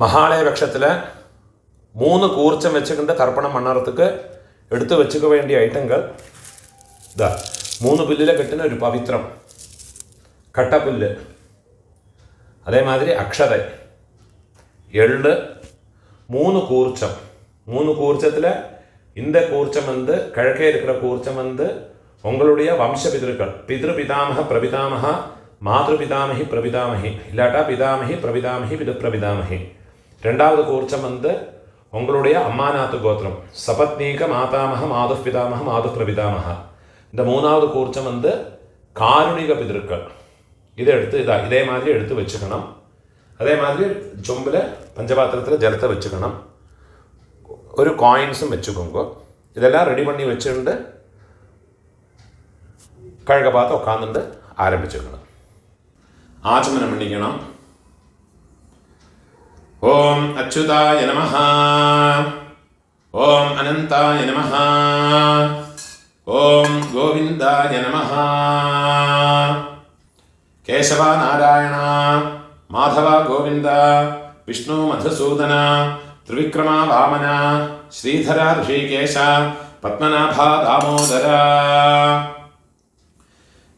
மகாலய பட்சத்தில் 3 கூர்ச்சம் வச்சுக்கிட்டு தர்ப்பணம் பண்ணுறதுக்கு எடுத்து வச்சுக்க வேண்டிய ஐட்டங்கள் ഇതാ 3 പുല്ലിലെ കെട്ടുന്ന ഒരു പവിത്രം, കട്ടപ്പുല്ല്, അതേമാതിരി അക്ഷത, എള്ള്, 3 കൂർച്ചം. 3 கூர்ச்சத்தில் இந்த கூர்ச்சம் வந்து கிழக்கே இருக்கிற கூர்ச்சம் வந்து உங்களுடைய வம்ச பிதர்கள், பிதிரு பிதாமக பிரபிதாமக, மாதృ பிதாமகி பிரபிதாமகி, இல்லாட்டா பிதாமகி பிரபிதாமகி பிது பிரபிதாமகி. 2வது கூர்ச்சம் வந்து உங்களுடைய அம்மாநாத்து கோத்திரம், சபத்னீக மாதாமக மாது பிதாமக மாது பிரபிதாமக. இந்த 3வது கூர்ச்சம் வந்து காருணிக பிதர்கள். இதை எடுத்து இதே மாதிரி எடுத்து வச்சுக்கணும். அதே மாதிரி சொம்பில் பஞ்சபாத்திரத்தில் ஜலத்தை வச்சுக்கணும். ஒரு காயின்ஸும் வச்சுக்கோங்க. இதெல்லாம் ரெடி பண்ணி வச்சுட்டு கழக பார்த்து உட்காந்துட்டு ஆரம்பிச்சுக்கணும். ஆச்சமனம் பண்ணிக்கணும். ஓம் அச்சுதாய நமஹ, ஓம் அனந்தாய நமஹ, ஓம் கோவிந்தாய நமஹ. கேசவ நாராயண மாதவ கோவிந்த விஷ்ணு மதுசூதன த்ரிவிக்ரமா வாமன ஸ்ரீதர ரிஷிகேஷ பத்மநாபா தாமோதர.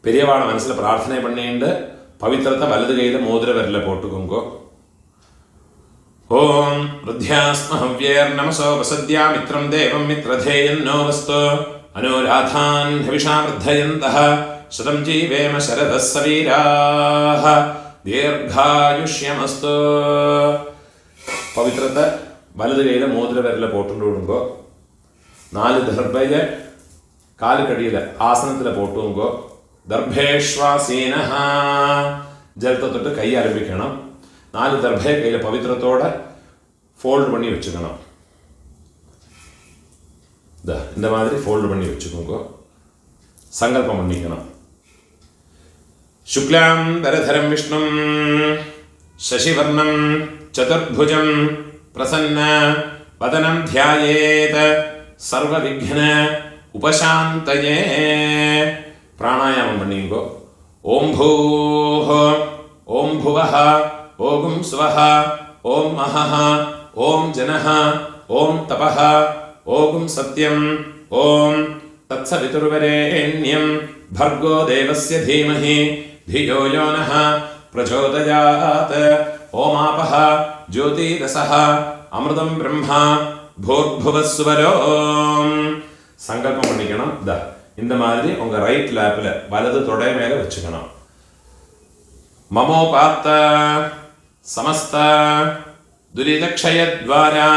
பெரியவாள மனசில் பிரார்த்தனை பண்ணிட்டு பவித்திரத்தை வலது கையில் மோதிர விரலில் போட்டுக்கோங்க. ஓம் ருத்யாஸ்மஹவ்யேர் நமசோ வசத்யா மித்ரம் தேவம் மித்ரதேயன்னோ வஸ்து அனுராதான் ஹவிஷா வர்தயந்தः சதம் ஜீவேம சரதः சவீராः தீர்காயுஷ்யமஸ்து. பவித்திரத்தை வலது கையில் மோதிர விரலில் போட்டுட்டு விடுங்கோ. 4 தர்பையை காலுக்கடியில் ஆசனத்தில் போட்டுங்கோ. தர்பேஷ்வாசீனஹ, ஜலத்தை தொட்டு கை ஆரம்பிக்கணும். 4 தர்பையை கையில் பவித்திரத்தோட ஃபோல்டு பண்ணி வச்சுக்கணும். இந்த மாதிரி ஃபோல்டு பண்ணி வச்சுக்கோங்க. சங்கல்பம் பண்ணிக்கணும். சுக்லாம் தரதரம் விஷ்ணும் சசிவர்ணம் சதுர்புஜம் பிரசன்ன வதனம் தியாயேத் சர்வ விக்ன உபசாந்தயே. பிராணாயாமம் பண்ணிங்கோ. ஓம் பூஹ, ஓம் புவஹ, ஓம் சுவஹ, ஓம் மஹஹ, ஓம் ஜனஹ, ஓம் தபஹ, ஓம் சத்யம், ஓம் தத்சவிதுர்வரேண்யம் भर्गो देवस्य धीमहि धियो यो नः प्रचोदयात्. ओमापः ज्योतिरसः अमृतं ब्रह्मा भूर्भुवस्वरो. சங்கல்பம் பண்ணிக்கணும். இந்த மாதிரி உங்க ரைட் லேப்ல வலது தொடை மேல வச்சுக்கணும். மமோபாத்த சமஸ்த துரிதக்ஷயத்வாரா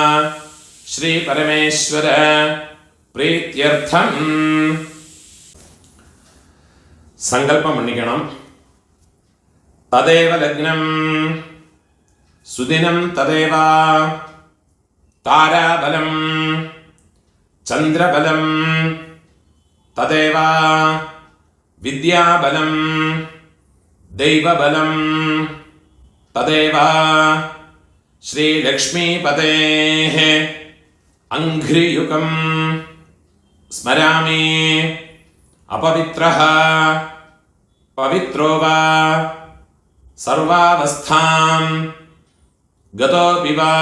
ஸ்ரீ பரமேஸ்வர பிரீத்யர்த்தம் சங்கல்பம் பண்ணிக்கணும். ததேவ லக்னம் சுதினம் ததேவ தாராபலம் சந்திரபலம் ததேவ வித்யாபலம் தெய்வபலம் ததேவ ஸ்ரீலக்ஷ்மீபதேः அங்க்ரியுகம் ஸ்மராமி. अपवित्रः पवित्रो वा सर्वावस्थां गतोऽपि वा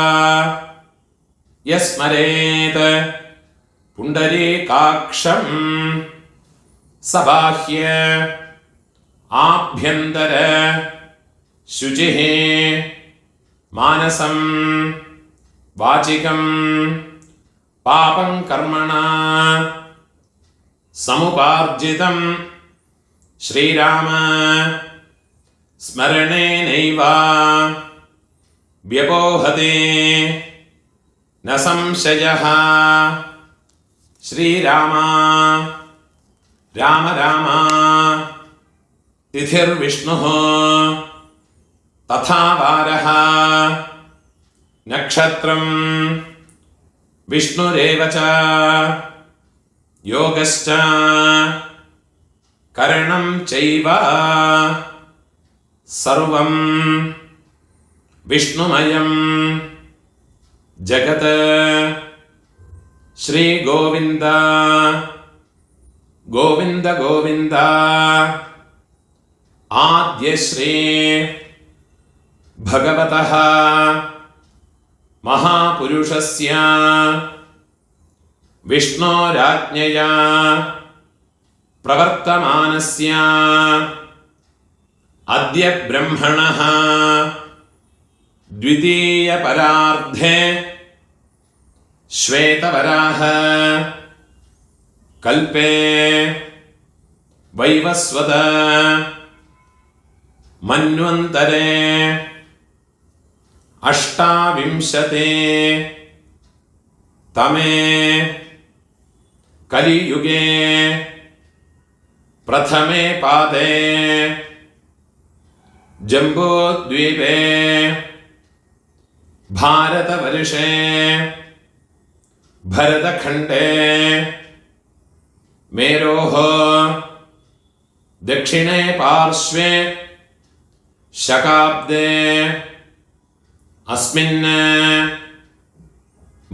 यस्मरेत् पुण्डरीकाक्षं सबाह्य आभ्यन्तर शुचिः मानसं वाचिकं पापं कर्मणा समुपार्जितं श्रीराम स्मरणेनैव व्यपोहते न संशयः. श्रीराम राम राम तिथिर्विष्णुः तथा वारः नक्षत्रं विष्णुरेव च योगश्च करणं चैव सर्वं विष्णुमयं जगत्. श्री गोविंद गोविंद गोविंद आद्य श्री भगवतः महापुरुषस्य विष्णोराज्ञया प्रवर्तमानस्य अद्य ब्रह्मणः द्वितीयपरार्धे श्वेतवराह कल्पे वैवस्वत मन्वन्तरे अष्टाविंशते तमे कलियुगे प्रथमे पादे जम्बूद्वीपे भारतवर्षे भरतखण्डे मेरोः दक्षिणे पार्श्वे शकाब्दे अस्मिन्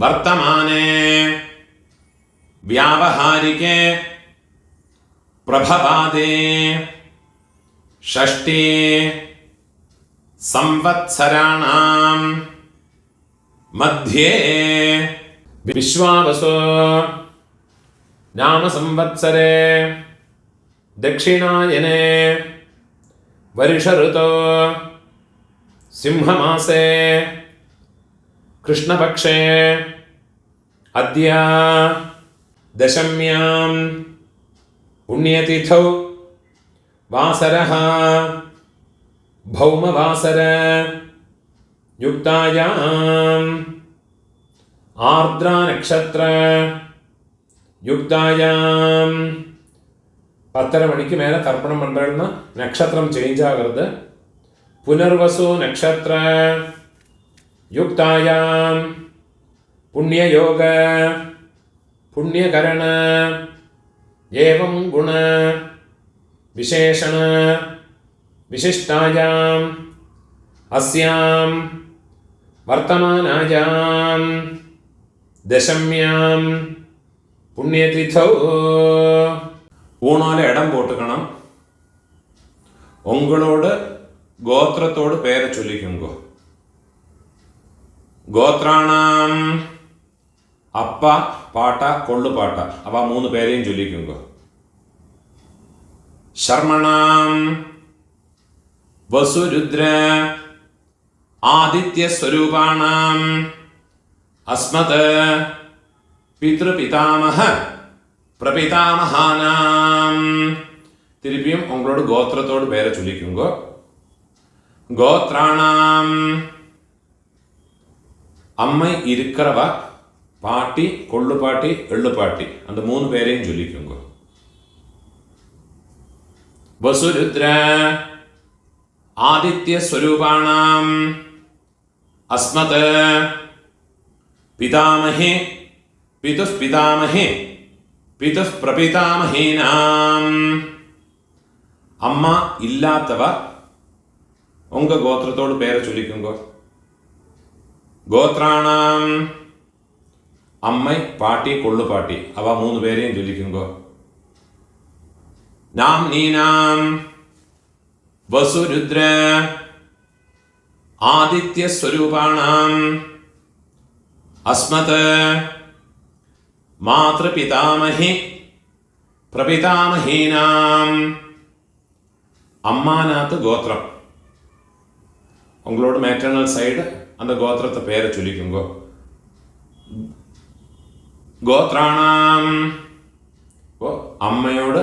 वर्तमाने व्यावहारिके प्रभवादे षष्ठी संवत्सराणां मध्ये विश्वावसु नाम संवत्सरे दक्षिणायने वर्ष ऋतो सिंहमासे कृष्णपक्षे अद्य दशम्यां पुण्यतिथौ वासरः भौमवासर युक्तायाम् आर्द्रा नक्षत्र युक्तायाम् 10:30 மணிக்கு மேலே தர்ப்பணம் பண்ணுறேன்னா நட்சத்திரம் சேஞ்ச் ஆகிறது. புனர்வசு நட்சத்திர யுக்தாயாம் புண்ணியயோக புண்ணியகரண ஏவம் குண விசேஷண விசிஷ்டாயாம் அஸ்யாம் வர்த்தமானாயாம் தசம்யாம் புண்ணியதிதௌ ஊனால இடம் போட்டுக்கணும். உங்களோட கோத்திரத்தோடு பேரை சொல்லிக்குங்கோ. கோத்ராணாம் அப்பா பாட்டா கொள்ளு பாட்டா அவ 3 பேரையும் சொல்லிக்குங்கோ. சர்மணாம் வசுருத்ர ஆதித்ய ஸ்வரூபாணாம் அஸ்மத் பித்ருபிதாமஹ பிரபிதாமஹானாம். திருப்பியும் உங்களோட கோத்திரத்தோடு பேரை சொல்லிக்குங்கோ. கோத்ராணாம் அம்மை இருக்கிறவ பாட்டி கொள்ளு பாட்டி எள்ளு பாட்டி அந்த 3 பேரையும் சொல்லிக்குங்க. வசுருத்ர ஆதித்ய ஸ்வரூபாணாம் அஸ்மத் பிதாமஹே பிதுஸ் பிதாமஹே பிதுஸ் பிரபிதாமஹீனாம். அம்மா இல்லாதவ உங்க கோத்திரத்தோடு பேரை சொல்லிக்குங்க. கோத்ராணாம் அம்மை பாட்டி கொள்ளு பாட்டி அவ 3 பேரையும் சொல்லிக்குங்க. நாம் நீனாம் வசுருத்ர ஆதித்ய ஸ்வரூபாணாம் அஸ்மத் மாத்ருபிதாமஹி பிரபிதாமஹீனாம். அம்மாநாத்து கோத்திரம் உங்களோட மேட்டர்னல் சைடு அந்த கோத்திரத்தை பேரை சொல்லிக்குங்க. கோத்ராணாம் அம்மையோட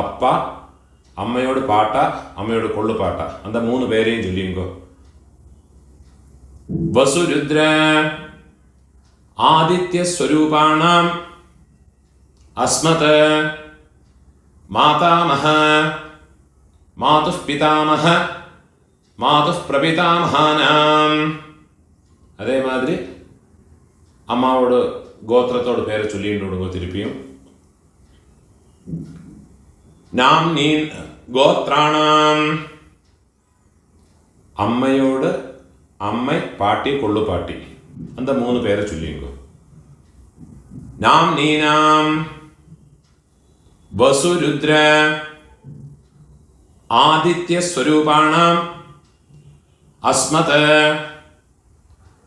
அப்பா அம்மையோட பாட்டா அம்மையோட கொள்ளு பாட்டா அந்த 3 பேரையும் சொல்லிங்க. வசுருத்ர ஆதித்ய ஸ்வரூபாணாம் அஸ்மத் மாதாமஹ மாதுஸ் பிதாமஹ மாதுஸ் பிரபிதாமஹானாம். அதே மாதிரி அம்மாவோட கோத்திரத்தோட பேரை சொல்லிட்டு விடுங்க. திருப்பியும் நாம் நீ கோத்ராணாம் அம்மையோட அம்மை பாட்டி கொள்ளு பாட்டி அந்த 3 பேரை சொல்லிங்க. நாம் நீனாம் வசுருத்ர ஆதித்ய ஸ்வரூபாணாம் அஸ்மத்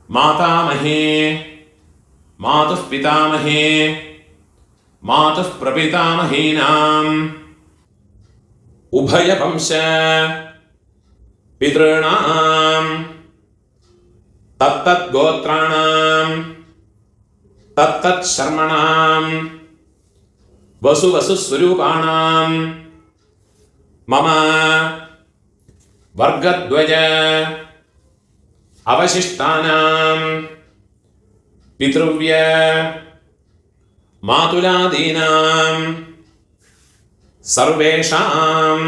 मातामहे मातुः पितामहे मातुः प्रपितामहीनाम् उभयवंश पितॄणाम् तत्तद्गोत्राणाम् तत्तत्शर्मणाम् वसुवसुस्वरूपाणाम् मम वर्गद्वय अवशिष्टानाम् पितृव्य मातुलादीनाम् सर्वेषाम्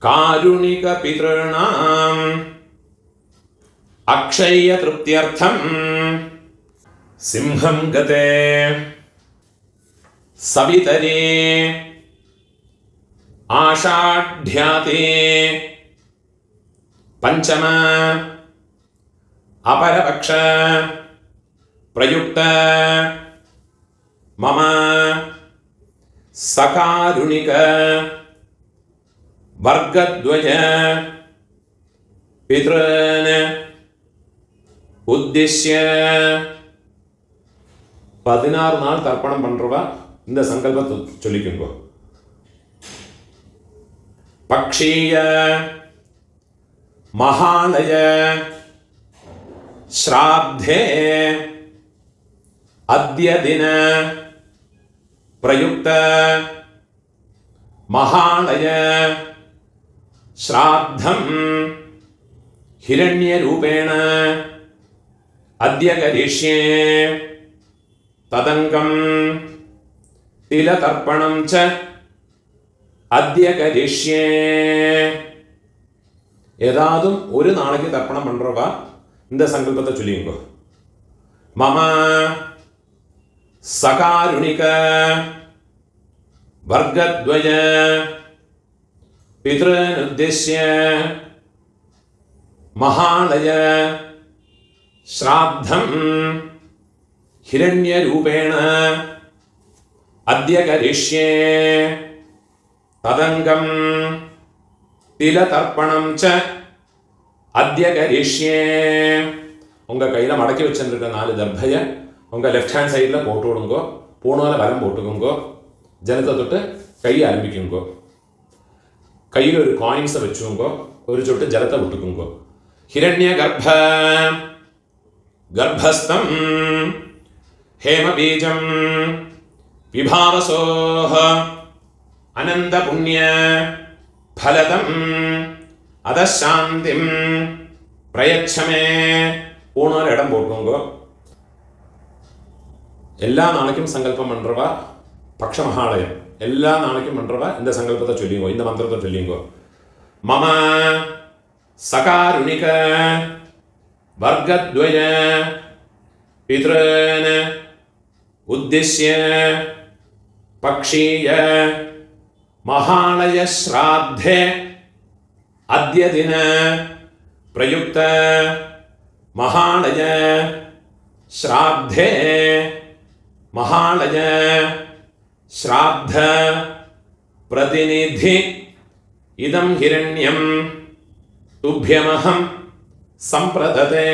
कारुणिकपितॄणाम् अक्षय्यतृप्त्यर्थम् सिंहं गते सवितरे आषाढ्याते पंचम अपरपक्ष प्रयुक्त मम सकारुणिक वर्गद्वय पितॄन् उद्दिश्य 16 நாள் தர்ப்பணம் பண்றவா இந்த சங்கல்பத்தை சொல்லிக்குங்க. पक्षीय महालय श्राद्धे अद्य दिन प्रयुक्त महालय श्राद्धं हिरण्यरूपेण अद्य करिष्ये तदंगं तिलतर्पणं च अद्य करिष्ये. ஏதாதும் ஒரு நாளைக்கு தர்ப்பணம் பண்றவா இந்த சங்கல்பத்தை சொல்லிங்க. மம சகாருணிக வர்கத்வய பித்ருன் உத்திஷ்ய மகாலய ஸ்ராத்தம் हिरण्यरूपेण अद्य करिष्ये तदंगं तिलतर्पणं च अद्य करिष्ये. உங்க கையில மடக்கி வச்சிருக்க 4 தர்பைய உங்க லெஃப்ட் ஹேண்ட் சைடுல போட்டு விடுங்க. பூணால வலம் போட்டுக்குங்க. ஜலத்தை தொட்டு கை ஆரம்பிக்குங்க. கையில ஒரு காயின்ஸ் வச்சுங்க. ஒரு சொட்டு ஜலத்தை விட்டுக்குங்க. हिरण्य गर्भ गर्भस्थं हेम बीजं विभावसोः अनंत पुण्य फलदं अदशांतिं प्रयच्छमे. पूर्णोर इडम पोट्टुंगो. எல்லா நாளைக்கும் சங்கல்பம் பண்றவா பக்ஷ மகாலயம் எல்லா நாளைக்கும் பண்றவா இந்த சங்கல்பத்தை சொல்லிங்கோ. இந்த மந்திரத்தை சொல்லிங்கோ. மம சகாருணிக वर्गद्वय पितॄन् उद्दिश्य पक्षीय महालय श्राद्धे अद्य दिन प्रयुक्त महालय श्राद्धे महालय श्राद्ध प्रतिनिधि इदं हिरण्यं तुभ्यमहं संप्रदते.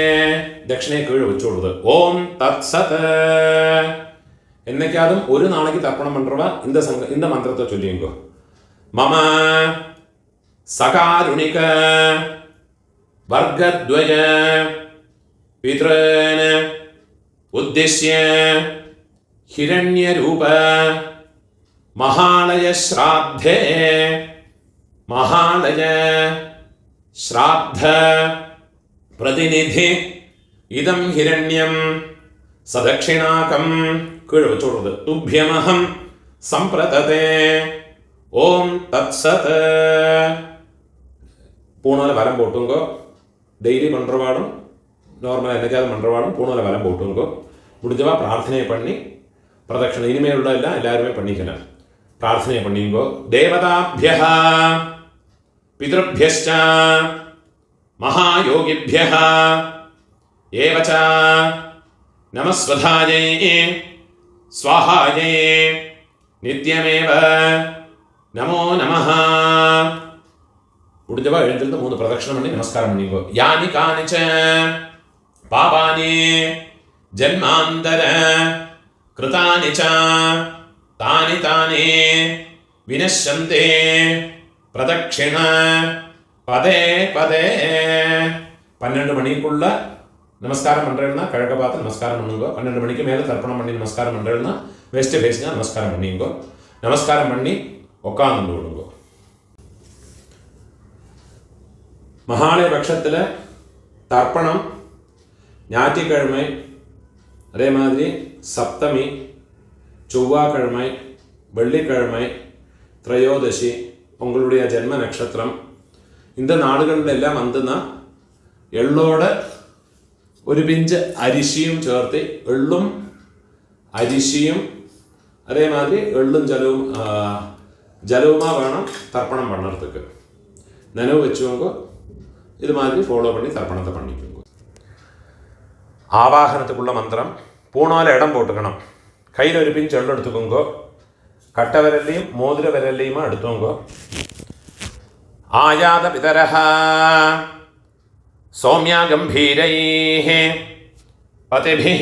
दक्षिणे कीழ വെച്ചു കൊടുത്തു. ഓം തത്സത്. എന്നേക്കാളും ഒരു നാளைக்கு തർപ്പണം പண்றவா இந்த മന്ത്രത്തെ ചൊല്ലിങ്ങോ. മമ സകാരുണിക വർഗദ്വയ പിതॄൻ ഉദ്ദിശ്യ हिरण्यरूप महालय श्राद्धे महालय श्राद्ध प्रतिनिधि इदं हिरण्यं सदक्षिणाकं कीழ വെച്ചു കൊടുത്തു. तुभ्यमहं संप्रदते. ओम तत्सत्. பூணால வலம் போட்டுங்கோ. டெய்லி பண்றவாடும் நார்மலா என்னைக்காவது பண்றவாடும் பூணால வலம் போட்டுங்கோ. முடிஞ்சவா பிரார்த்தனை பண்ணி பிரதட்சணை இனிமேல் உள்ள எல்லாம் எல்லாருமே பண்ணிக்கலாம். பிரார்த்தனை பண்ணிங்கோ. தேவதாभ्यः पितृभ्यश्च महायोगिभ्यः एवच नमस्वधायै स्वाहायै नित्यमेव नमो नमः. முடிஞ்சவா எழுந்திருந்து 3 பிரதட்சணம் பண்ணி நமஸ்காரம் பண்ணிங்கோ. யானி கானிச்ச പാപാനി ജന്മാന്തര കൃതാനി ച താനി താനി വിനശ്യന്തി പ്രദക്ഷിണ പദേ പദേ. 12 மணிக்குள்ள நமஸ்காரம் பண்றேன்னா கிழக்க பார்த்து நமஸ்காரம் பண்ணுங்க. 12 மணிக்கு மேலே தர்ப்பணம் பண்ணி நமஸ்காரம் பண்றேன்னா வெஸ்ட் ஃபேஸ்னா நமஸ்காரம் பண்ணிங்க. நமஸ்காரம் பண்ணி உட்காந்து விடுங்க. மகாலய பட்சத்தில் தர்ப்பணம் ஞாயிற்றுக்கிழமை, அதே மாதிரி சப்தமி, செவ்வாய்க்கிழமை, வெள்ளிக்கிழமை, திரையோதசி, உங்களுடைய ஜென்ம நட்சத்திரம், இந்த നാളുകളിലെല്ലാം വന്നുന്ന എള്ളോട് ഒരു പിഞ്ച് അരിശിയും ചേർത്ത്, എള്ളും അരിശിയും അതേമാതിരി എള്ളും ജലവുമാ വേണം തർപ്പണം പണ്ണறதுக்கு. നനവ് വെച്ചുകൊണ്ട് ഇത് മാതിരി ഫോളോ பண்ணி தர்ப்பணத்தை பண்ணிக்கோங்க. ആവാഹനത്തിലുള്ള മന്ത്രം പൂണോല ഇടം പോട്ടുക്കണം. കയ്യിൽ ഒരു പിഞ്ച് എള്ളം എടുത്തുകൊങ്കോ, കട്ടവിരലിയും മോതിരവിരലിയുമാ എടുത്തുകൊങ്കോ. ആയാത പിതരഃ സൗമ്യ ഗംഭീരൈഃ പതിഭിഃ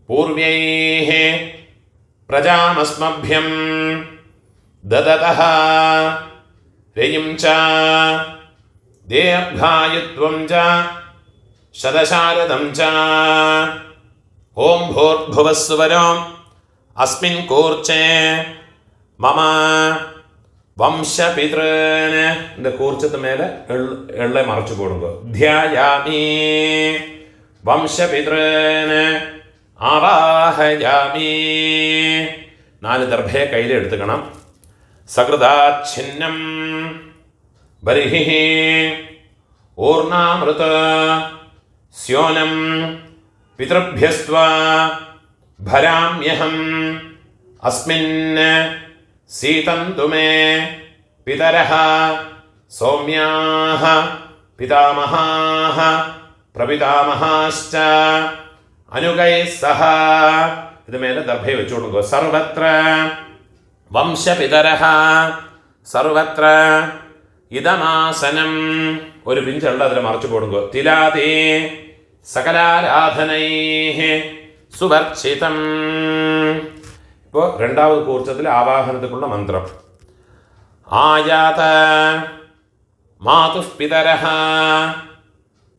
പൂർവ്യൈഃ പ്രജാമസ്മഭ്യം ദദതഃ രയിം ച ദീർഘായുത്വം ച ശതശാരദം ച ഓം ഭൂർഭുവസ്സുവരോ അസ്മിൻ കൂർച്ചേ മമ വംശപിതൃന്. இந்த കൂർച്ചത്ത് മേലെ എള്ളെ മറച്ചു കൊടുക്കുക. ധ്യായാമി വംശപിതൃന് ആവാഹയാമി. 4 ദർഭയെ കയ്യിലെടുത്തുക്കണം. സകൃതാച്ഛിന്നം ബർഹിഃ ഊർണാമൃത സ്യോനം പിതൃഭ്യസ്ത്വാ ഭരാമ്യഹം അസ്മിൻ സീതന്തു മേ പിതരഃ സൗമ്യാഃ പിതാമഹാഃ പ്രപിതാമഹാശ്ച അനുഗൈഃ സഹ. ഇത് മേലെ ദർഭയെ വെച്ചു കൊടുക്കുക. സർവത്ര വംശപിതരഃ സർവത്ര ഇദമാസനം. ഒരു പിഞ്ചുള്ള അതിൽ മറച്ചു കൊടുക്കുക. തിലാതേ സകലാരാധനൈഃ സുവർച്ചിതം. ഇപ്പോൾ രണ്ടാമത് കൂർച്ചത്തിൽ ആവാഹനത്തിലുള്ള മന്ത്രം. ആയാത മാതുഃ പിതരഃ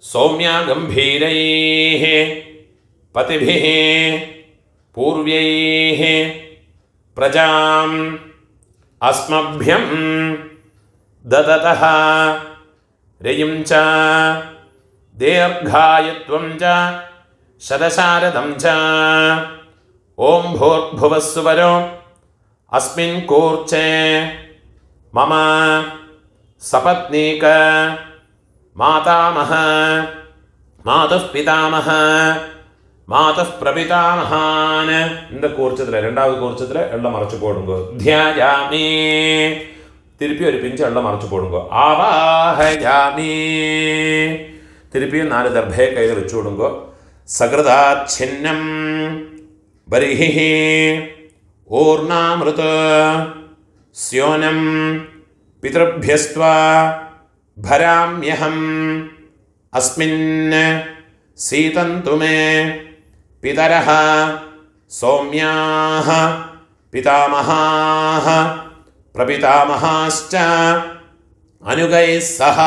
സൗമ്യ ഗംഭീരൈഃ പതിഭിഃ പൂർവ്യൈഃ പ്രജാം അസ്മഭ്യം ദദതഃ രയിം ച ദീർഘായുത്വം ച ശതശാരദം ച ഓം ഭൂർഭുവസ്സുവരോ അസ്മിൻ കൂർച്ചേ മമ സപത്നീക മാതാമഹ മാതുഃ പിതാമഹ മാതുഃ പ്രപിതാമഹാൻ. இந்த കൂർച്ചത്തിൽ രണ്ടാമത് കൂർച്ചത്തിൽ എള്ള മറച്ചു പോടുങ്കോ. ധ്യായാമി. തിരുപ്പി ഒരു പിഞ്ച് എള്ള മറച്ചു പോടുങ്കോ. ആവാഹയാമി. തിരുപ്പിയും 4 ദർഭയെ കയ്യിൽ വെച്ചു കൊടുങ്കോ. സകൃതാച്ഛിന്നം ബർഹിഃ ഊർണാമൃത സ്യോനം പിതൃഭ്യസ്ത്വാ ഭരാമ്യഹം അസ്മിൻ സീതന്തു മേ പിതരഃ സൗമ്യാഃ പിതാമഹാഃ പ്രപിതാമഹാശ്ച അനുഗൈഃ സഹ.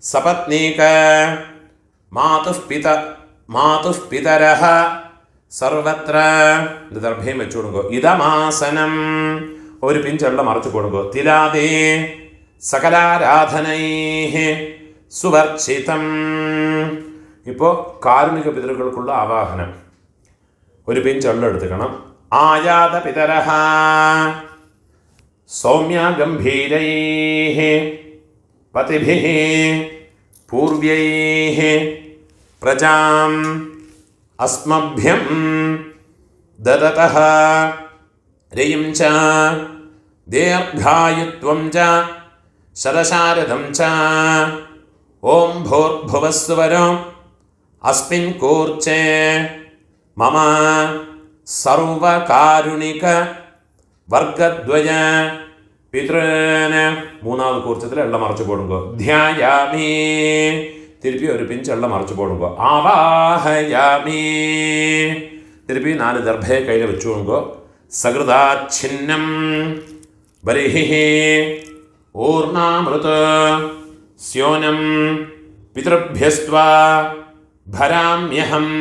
സപത്നീക മാതുഃ പിതരഃ സർവത്ര. ഇത് ദർഭയും വെച്ചു കൊടുക്കുക. ഇദമാസനം. ഒരു പിഞ്ചെള്ള മറച്ചു കൊടുക്കുക. തിലാതേ സകലാരാധനൈഃ സുവർച്ചിതം. ഇപ്പോൾ കാരുണിക പിതൃക്കൾക്കുള്ള ആവാഹനം. ഒരു പിഞ്ചെള്ള എടുത്തുക്കണം. ആയാത പിതരഃ സൗമ്യ ഗംഭീരൈഃ പതിഭിഃ പൂർവ്യൈഃ പ്രജാം അസ്മഭ്യം ദദതഃ രയിം ച ദീർഘായുത്വം ച ശതശാരദം ച ഓം ഭൂർഭുവസ്സുവരോ അസ്മിൻ കൂർച്ചേ മമ സർവകാരുണിക വർഗദ്വയ പിതൃന്. മൂന്നാമത് കൂർച്ചത്തിൽ എള്ള മറച്ചു കൊടുക്കുക. ധ്യായാമി. திருப்பி ஒரு பிஞ்ச் எல்லாம் மறைச்சு போடுங்கோ. ஆவாஹயாமி. திருப்பி 4 தர்பையை கையில் வச்சுக்கோங்கோ. சகிருதாச்சின்னம் பரிஹி ஊர்ணாமிருத ஸ்யோனம் பித்ருभ्यस्त्वा भराम्यहम्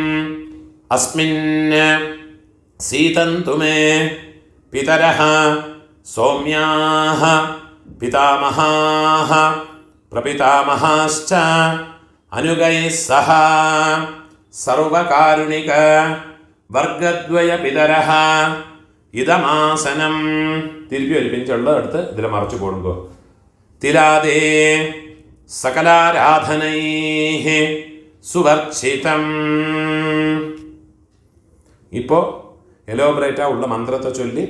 अस्मिन् सीतन्तु मे पितरः सौम्याः पितामहाः प्रपितामहाश्च अनुगैः सह सर्वकारुणिक वर्गद्वय पितरः इदमासनम्. திருப்பி ஒரு பிஞ்செல்லாம் எடுத்து இதில் மறைச்சு போடுங்கோ. திலாதே சகலாராதனைः சுவர்ச்சிதம். இப்போ எலோபரேட்டாக உள்ள மந்திரத்தை சொல்லி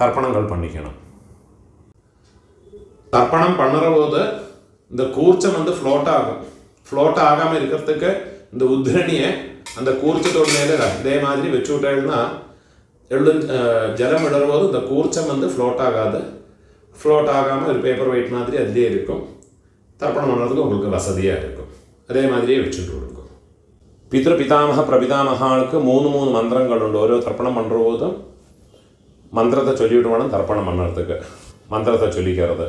தர்ப்பணங்கள் பண்ணிக்கணும். தர்ப்பணம் பண்ணுற போது இந்த கூர்ச்சம் வந்து ஃப்ளோட் ஆகும். ஃப்ளோட் ஆகாமல் இருக்கிறதுக்கு இந்த உத்ரணியை அந்த கூர்ச்சத்தோட மேலே இதே மாதிரி வச்சு விட்டேன்னா ஜலம் விடும்போது இந்த கூர்ச்சம் வந்து ஃப்ளோட் ஆகாது. ஃப்ளோட் ஆகாமல் ஒரு பேப்பர் வெயிட் மாதிரி அதிலே இருக்கும். தர்ப்பணம் பண்ணுறதுக்கு உங்களுக்கு வசதியாக இருக்கும். அதே மாதிரியே வச்சுட்டு கொடுக்கும். பித்ரு பிதாமக பிரபிதாமகாளுக்கு 3 மந்திரங்கள் உண்டு. ஓரோ தர்ப்பணம் பண்ணுற போதும் மந்திரத்தை சொல்லிவிட்டு வேணும் தர்ப்பணம் பண்ணுறதுக்கு. மந்திரத்தை சொல்லிக்கிறது.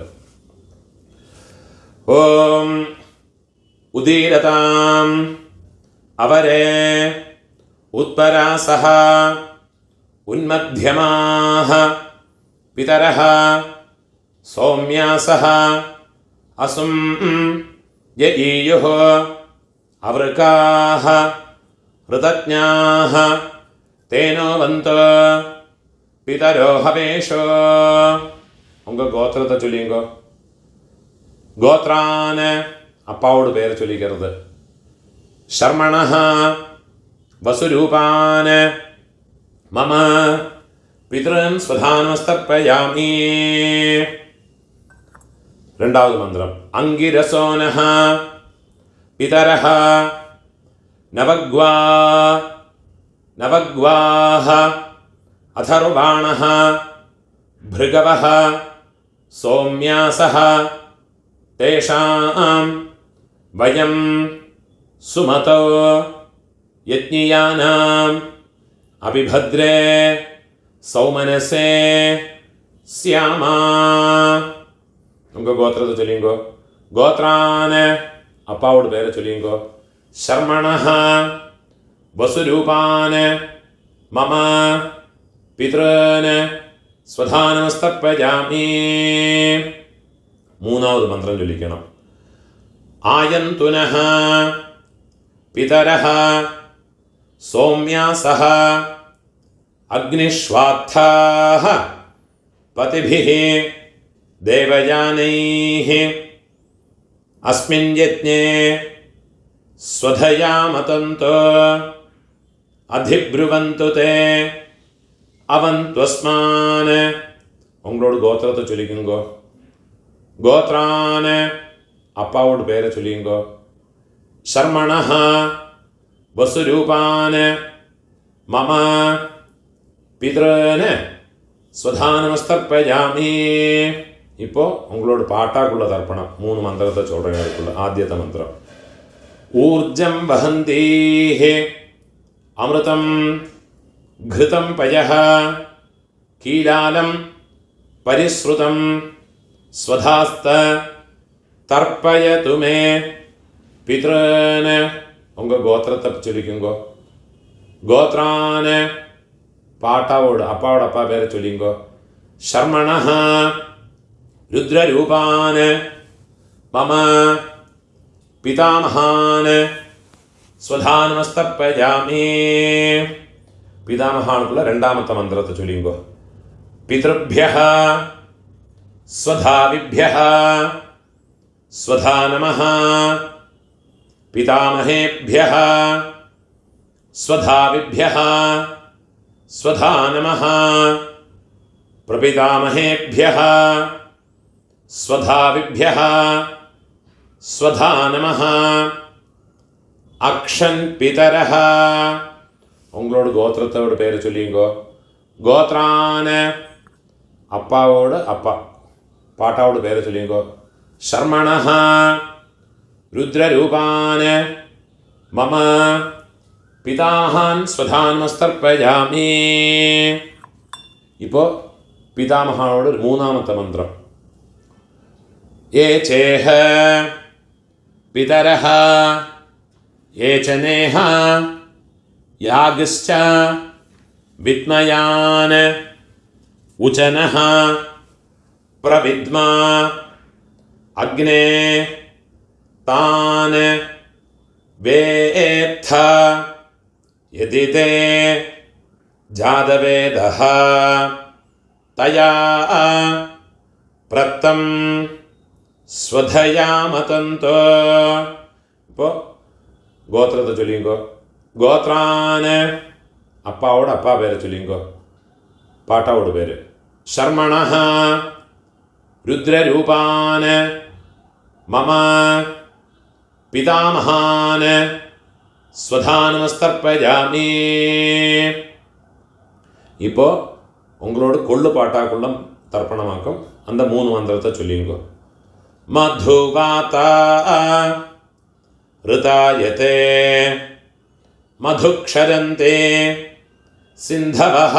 ஓம் உதீரதாம் அவரே உத்பராசஹ உன்மத்யமாஹ பிதரஹ சௌம்யாசஹ அசும் யஈயுஹ அவருக்காஹ ருதஜ்ஞாஹ தேனோ வந்தோ பிதரோ ஹவேஷோ. உங்கள் கோத்திரத்தை சொல்லிங்கோ. கோத்ரான அப்பாவோட பேரை சொல்லிக்கிறது. ஷர்மணஹ வசுரூபான மம பித்ருன் ஸ்வதானமஸ்தர்ப்பயாமி. 2வது மந்திரம் அங்கிரசோனஹ பிதரஹ நவக்வாஹ அதர்வாணஹ भृगवः सौम्यासः तेषां वयं सुमतो यज्ञियानाम् अभिभद्रे सौमनसे स्यामा. उंगा गोत्रத்தை சொல்லிங்கோ. கோத்ரான அப்பாவோட பேரை சொல்லிங்கோ. शर्मणः वसुरूपान मम पितॄन् स्वधानमस्तर्पयामि. 3வது மந்திரம் சொல்லிக்கணும். ஆயந்துனஹ பிதரஹ சௌம்யாசஹ அக்னிஷ்வாத்தாஹ பதிபிஹ தேவயானைஹ அஸ்மின் யஜ்ஞே ஸ்வதயாமதந்தோ அதிப்ருவந்து தே அவந்த்வஸ்மான். உங்களோட கோத்திரத்தை சொல்லிக்குங்கோ. கோத்ரான அப்பாவோட பேரை சொல்லிங்கோ. ஷர்மணஹ வசுரூபான மம பித்ருன் ஸ்வதானமஸ்தர்ப்பயாமி. இப்போ உங்களோட பாட்டாக்குள்ள தர்ப்பணம் 3 மந்திரத்தை சொல்கிறேன். அதுக்குள்ள ஆத்தியத்த மந்திரம் ஊர்ஜம் வஹந்தீஹ அமிர்தம் घृतं पयः कीलालं परिश्रुतं स्वधास्त तर्पयतु मे पितॄन्. उंगा गोत्रத்தை சொல்லிக்குங்கோ. கோத்ரான் பாட்டாவோட அப்பாவோட அப்பா பேரை சொல்லிங்கோ. शर्मणः रुद्ररूपान् मम पितामहान् स्वधानमस्तर्पयामि. பிதாமகானுக்குள்ள 2வது மந்திரத்தை சொல்லிங்கோ. பித்ருभ्यः स्वधाविभ्यः स्वधा नमः पितामहेभ्यः स्वधाविभ्यः स्वधा नमः प्रपितामहेभ्यः स्वधाविभ्यः स्वधा नमः अक्षन् पितरः. உங்களோட கோத்திரத்தோட பேரை சொல்லிங்கோ. கோத்ரான அப்பாவோட அப்பா பாட்டாவோட பேரை சொல்லிங்கோ. ஷர்மணஹ രുദ്രരൂപാൻ മമ പിതാമഹാൻ സ്വധാനമസ്തർപ്പയാമി. ഇപ്പോൾ പിതാമഹാനോട് ഒരു മൂന്നാമത്തെ മന്ത്രം. യേ ചേഹ പിതരഃ യേ ച നേഹ യാഗശ്ച വിദ്മയാൻ ഉചനഃ പ്രവിദ്മ അഗ്നേ താൻ വേത്ഥ യദി തേ ജാതവേദഃ തയാ പ്രത്തം സ്വധയാമതന്തോ. ഇപ്പോൾ ഗോത്രത്തെ ചൊല്ലിങ്കോ. ഗോത്രാന് അപ്പാവോട് അപ്പാ പേരെ ചൊല്ലിങ്കോ. പാട്ടാവോട് പേര്. ശർമ്മണഃ രുദ്രരൂപാന് മമ പിതാമഹാൻ സ്വധാനമസ്തർപ്പയാമി. இப்போ உங்களோட கொள்ளு பாட்டாக்குள்ள தர்ப்பணமாக்கும் அந்த 3 மந்திரத்தை சொல்லிங்கோ. மதுவாதா ऋतायते मधुक्षरन्ते सिन्धवः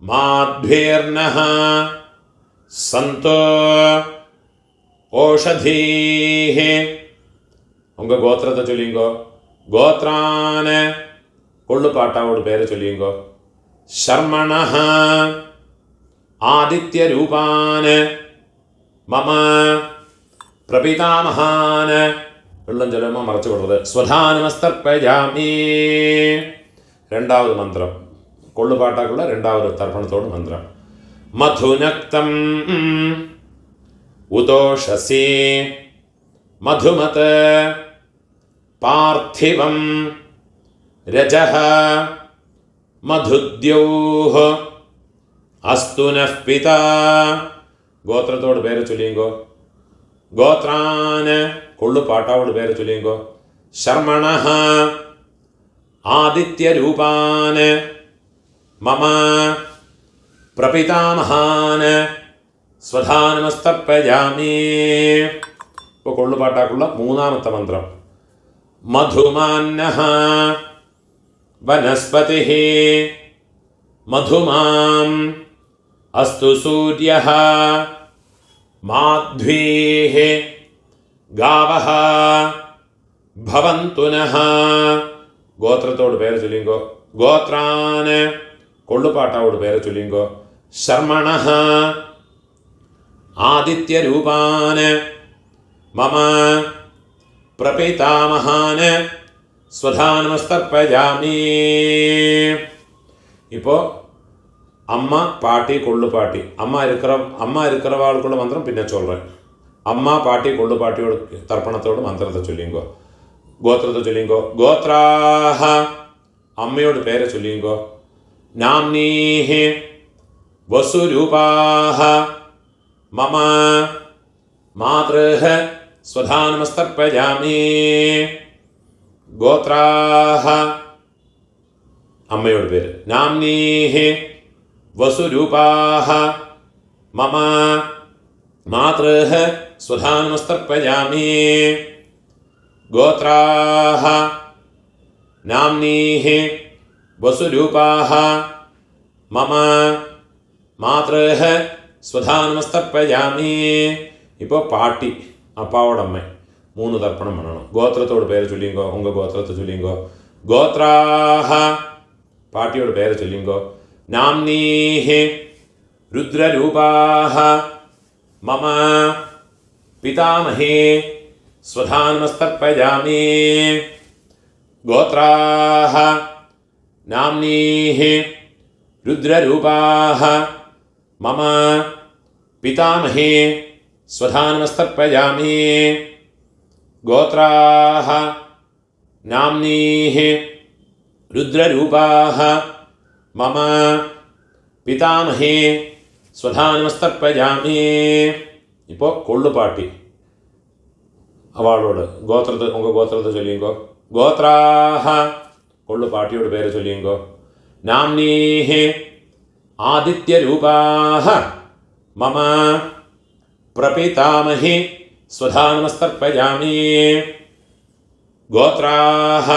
माध्वीर्नः सन्तो ओषधीः. உங்க கோத்திரத்தை சொல்லிங்கோ. கோத்ரான கொள்ளு பாட்டாவோட பேரை சொல்லிங்கோ. ശർമ്മണഃ ആദിത്യരൂപാൻ മമ പ്രപിതാമഹാൻ. വെള്ളം ചെല്ലുമ്പോൾ മറച്ചു കൊടുത്തത്. സ്വധാനമസ്തർപ്പയാമി. രണ്ടാമത് മന്ത്രം കൊള്ളുപാട്ടാക്കുള്ള രണ്ടാമത് തർപ്പണത്തോട് മന്ത്രം. മധുനക്തം ഉതോഷസി മധുമത് പാർത്ഥിവം രജഃ മധുദ്യൗഃ അസ്തു നഃ പിതാ. ഗോത്രത്തോട് പേര് ചൊല്ലിങ്കോ. ഗോത്രാന് കൊള്ളു പാട്ടാവോട് പേര് ചൊല്ലിങ്കോ. ശർമ്മണഃ ആദിത്യരൂപാന് മമ പ്രപിതാമഹാൻ സ്വധാനമസ്തർപ്പയാമി. ഇപ്പോൾ കൊള്ളുപാട്ടാക്കുള്ള മൂന്നാമത്തെ മന്ത്രം. മധുമാന്നഃ വനസ്പതിഃ മധുമാം അസ്തു സൂര്യഃ മാധ്വീഃ ഗാവഃ ഭവന്തു നഃ. ഗോത്രത്തോട് പേര് ചൊല്ലിങ്കോ. ഗോത്രാന് കൊള്ളുപാട്ടാവോട് പേര് ചൊല്ലിങ്കോ. ശർമ്മണഃ ആദിത്യരൂപാന് മമ പ്രപിതാമഹാൻ സ്വധാനമസ്തർപ്പയാമി. ഇപ്പോൾ അമ്മ പാട്ടി കൊള്ളുപാട്ടി. അമ്മ இருக்கிறவாளுக்குள்ள മന്ത്രം പിന്നെ ചൊല്ലേൻ. അമ്മ പാട്ടി കൊള്ളുപാട്ടിയോട് തർപ്പണത്തോട് മന്ത്രത്തെ ചൊല്ലിങ്കോ. ഗോത്രത്തെ ചൊല്ലിങ്കോ. ഗോത്രാഹ അമ്മയോട് പേരെ ചൊല്ലിങ്കോ. നാംനീഃ വസുരൂപാഹ മമ മാതൃഃ സ്വധാനമസ്തർപ്പയാമി. ഗോത്രാഹ അമ്മയോട് പേര്. നാംനീഃ വസുരൂപാഹ മമ മാതൃഃ സ്വധാനമസ്തർപ്പയാമി. ഗോത്രാഹ നാംനീഃ വസുരൂപാഹ മമ മാതൃഃ സ്വധാനമസ്തർപ്പയാമി. ഇപ്പോൾ പാട്ടി അപ്പാവോടമ്മ 3 തർപ്പണം വേണം. ഗോത്രത്തോട് പേര് ചൊല്ലിങ്കോ. ഉങ്ക ഗോത്രത്തെ ചൊല്ലിങ്കോ. ഗോത്രാഹ പാട്ടിയോട് പേര് ചൊല്ലിങ്കോ. നാംനീഃ രുദ്രരൂപാഹ മമ പിതാമഹേ സ്വധാനമസ്തർപ്പയാമി. ഗോത്രാഹ നാംനീഃ രുദ്രരൂപാഹ മമ പിതാമഹേ സ്വധാനമസ്തർപ്പയാമി. ഗോത്രാഹ നാംനീഃ രുദ്രരൂപാഹ മമ പിതാമഹേ സ്വധാനമസ്തർപ്പയാമി. ഇപ്പോൾ കൊള്ളുപാട്ടി അവളോട് ഗോത്രത്തെ ചൊല്ലിങ്കോ. ഗോത്രാഹ കൊള്ളുപാട്ടിയോട് പേര് ചൊല്ലിങ്കോ. നാംനീഃ ആദിത്യരൂപാഹ മമ പ്രപിതാമഹേ स्वधा नमस्तर्पयामि गोत्राः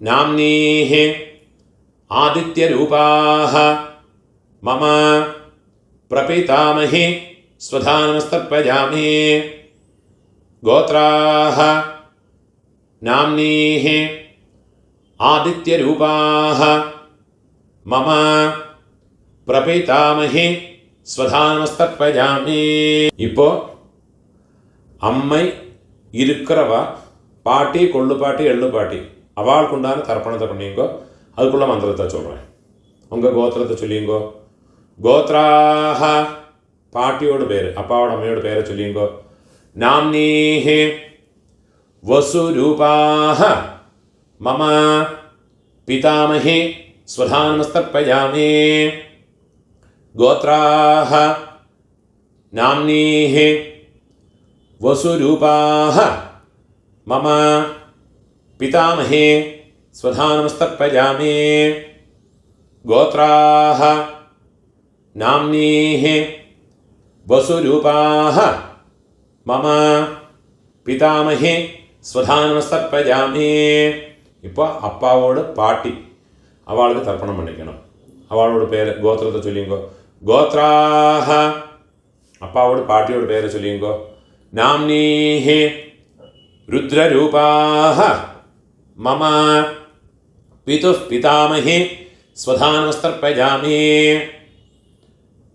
नाम्नीः आदित्यरूपाः मम प्रपितामही स्वधा नमस्तर्पयामि गोत्राः नाम्नीः आदित्यरूपाः मम प्रपितामही स्वधा नमस्तर्पयामि இப்போ அம்மை இருக்கிறவ பாட்டி கொள்ளு பாட்டி எள்ளு பாட்டி அவளுக்கு உண்டான தர்ப்பணத்தை பண்ணிங்கோ. அதுக்குள்ள மந்திரத்தை சொல்கிறேன். உங்கள் கோத்திரத்தை சொல்லிங்கோ. கோத்ராஹ பாட்டியோட பேர், அப்பாவோட அம்மையோட பேரை சொல்லிங்கோ. நாம்னீஹி வசுரூபாஹ மம பிதாமஹி ஸ்வதா நமஸ்தர்ப்பயாமி கோத்ராஹ நாம்னீஹி वसुरूपाः मम पितामहे स्वधा नमस्तर्पयामि गोत्राः नाम्नीः वसुरूपाः मम पितामहे स्वधा नमस्तर्पयामि இப்போ அப்பாவோட பாட்டி அவளுக்கு தர்ப்பணம் பண்ணிக்கணும். அவளோட பேர் கோத்திரத்தை சொல்லிங்கோ. கோத்ராஹ அப்பாவோட பாட்டியோட பேரை சொல்லிங்கோ. नाम्नीः रुद्ररूपाः मम पितुः पितामहे स्वधा नमस्तर्पयामि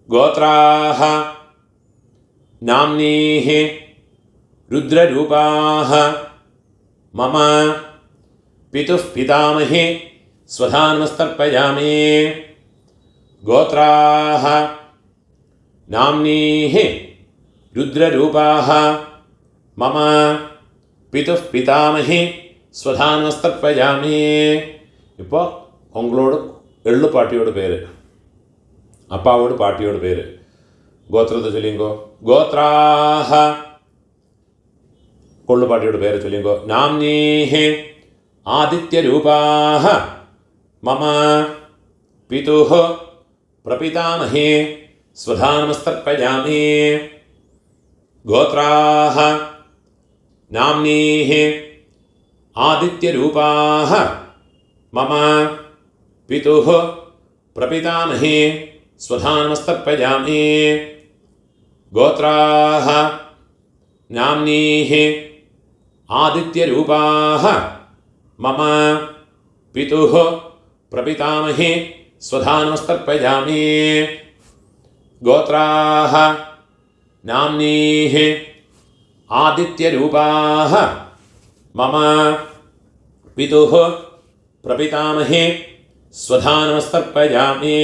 गोत्राः नाम्नीः रुद्ररूपाः मम पितुः पितामहे स्वधा नमस्तर्पयामि गोत्राः नाम्नीः रुद्ररूपाः मम पितुः पितामहे स्वधा नमस्तर्पयामि இப்போ உங்களோட எள்ளு பாட்டியோட பேர், அப்பாவோட பாட்டியோட பேர், கோத்திரத்தை சொல்லிங்கோ. கோத்ராஹ கொள்ளு பாட்டியோட பேரை சொல்லிங்கோ. நாம்னீஹி ஆதித்யரூபாः मम पितुः प्रपितामहे स्वधा नमस्तर्पयामि गोत्राः नाम्नीः आदित्यरूपाः मम पितुः प्रपितामहे स्वधा नमस्तर्पयामि गोत्राः नाम्नीः आदित्यरूपाः मम पितुः प्रपितामहे स्वधा नमस्तर्पयामि गोत्राः नाम्नीः आदित्यरूपाः मम पितुः प्रपितामहे स्वधा नमस्तर्पयामि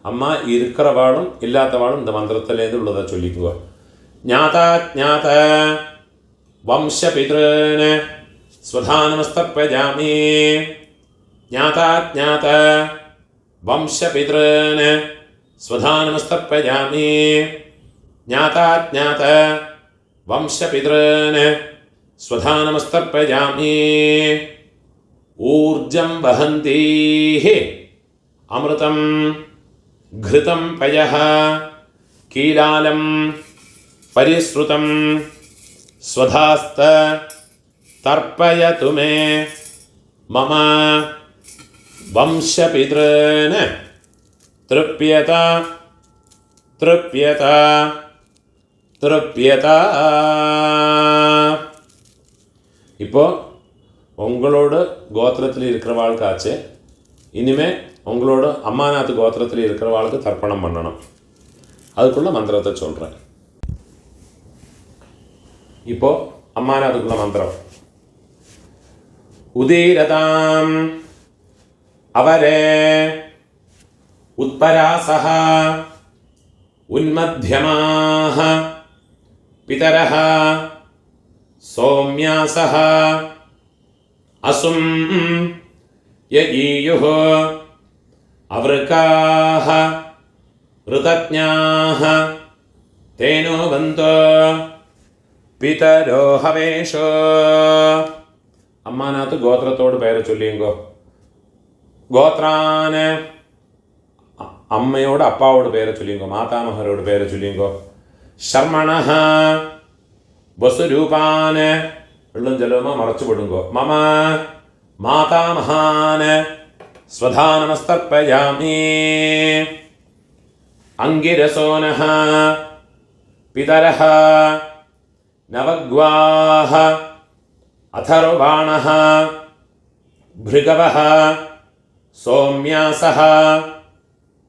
அம்மா இருக்கிறவாளும் இல்லாதவாளும் இந்த மந்திரத்திலேருந்து உள்ளதை சொல்லிக்குவா. ஞாதா ஞாத வம்சபித்ருன் स्वधा नमस्तर्पयामि ज्ञाता ज्ञात वंशपितॄन् स्वधा नमस्तर्पयामि ज्ञाता ज्ञात वंशपितॄन् स्वधा नमस्तर्पयामि ऊर्जं वहन्तीः अमृतं घृतं पयः कीलालं परिश्रुतं स्वधास्त तर्पयतु मे मम वंशपितॄन् तृप्यत तृप्यत तृप्यत. இப்போ உங்களோட கோத்திரத்தில் இருக்கிறவாளுக்காச்சு இனிமேல் உங்களோட அம்மாநாத்து கோத்திரத்தில் இருக்கிறவாளுக்கு தர்ப்பணம் பண்ணணும். அதுக்குள்ள மந்திரத்தை சொல்கிறேன். இப்போ அம்மாநாத்துக்குள்ள மந்திரம். उदीरताम् अवरे उत्परासः उन्मध्यमाः पितरः सौम्यासः असुं यजीयुः अवृकाः ऋतज्ञाः तेनो वन्तो पितरो हवेशो. அம்மாநாத்து கோத்திரத்தோடு பெயரை சொல்லிங்கோ. கோத்ரான அம்மையோட அப்பாவோட பெயரை சொல்லிங்கோ. மாதாமகரோட பெயரை சொல்லிங்கோ. ஷர்மணஹ വസുരൂപാന് വെള്ളം ജലവുമ മറച്ചു വിടുങ്കോ മമ മാതാമഹാന് സ്വധാ നമസ്തർപ്പയാമി അംഗിരസോനഃ പിതരഃ നവഗ്വാः അഥർവാണഃ ഭൃഗവഃ സോമ്യാസഃ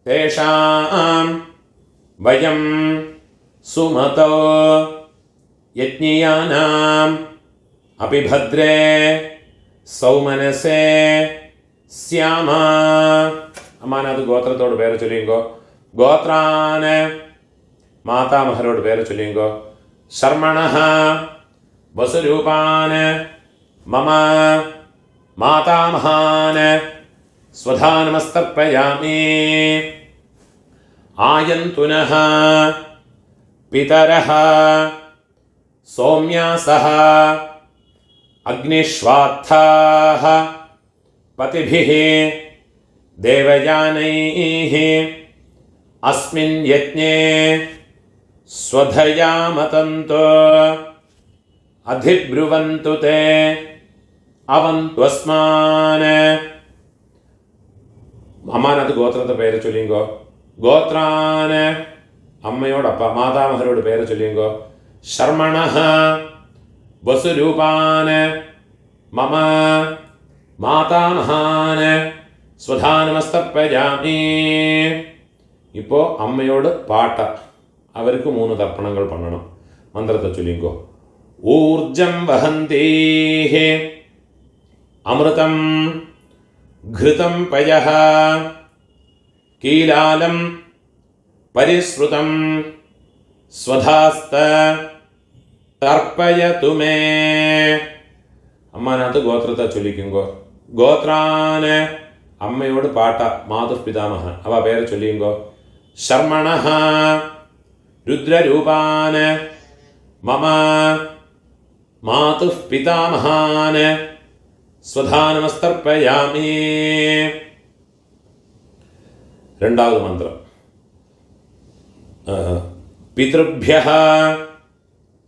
തേഷാം വയം സുമതോ യജ്ഞിയാനാം അപിഭദ്രേ സൗമനസേ സ്യാമ. അമ്മാനത് ഗോത്രത്തോട് പേര് ചൊല്ലിങ്കോ. ഗോത്രാന് മാതാമഹരോട് പേര് ചൊല്ലിങ്കോ. ശർമ്മണഃ വസുരൂപാന് മമ മാതാമഹാന് സ്വധാ നമസ്തർപ്പയാമി. ആയന്തുനഃ പിതരഃ സൗമ്യാസഃ അഗ്നിഷ്വാത്ഥാഃ പതിഭിഃ ദേവയാനൈഃ അസ്മിൻ യജ്ഞേ സ്വധയാ മതന്തു അധിബ്രുവന്തു തേ അവന്ത്വസ്മാന്. അമ്മാനത് ഗോത്രത്തെ പേര് ചൊല്ലിങ്കോ. ഗോത്രാന് അമ്മയോടപ്പ മാതാമഹരോട് പേര് ചൊല്ലിങ്കോ. ശർമ്മണഃ വസുരൂപാന് മമ മാതാമഹാന് സ്വധാ നമസ്തർപ്പയാമി. ഇപ്പോൾ അമ്മയോട് പാട്ട, അവർക്ക് 3 തർപ്പണങ്ങൾ പണ്ണണം. മന്ത്രത്തെ ചൊല്ലിങ്കോ. ഊർജം വഹന്തീഃ അമൃതം ഘൃതം പയഃ കീലാലം പരിശ്രുതം സ്വധാസ്ത തർപ്പയതു മേ. അമ്മാനകത്ത് ഗോത്രത്തെ ചൊല്ലിക്കുങ്കോ. ഗോത്രാന് അമ്മയോട് പാട്ട മാതുപിതാമഹ അവ പേര് ചൊല്ലിയുങ്കോ. ശർമ്മണഃ രുദ്രരൂപാന് മമ മാതുഃ പിതാമഹാന് സ്വധാ നമസ്തർപ്പയാമി. രണ്ടാമത് മന്ത്രം. പിതൃഭ്യഃ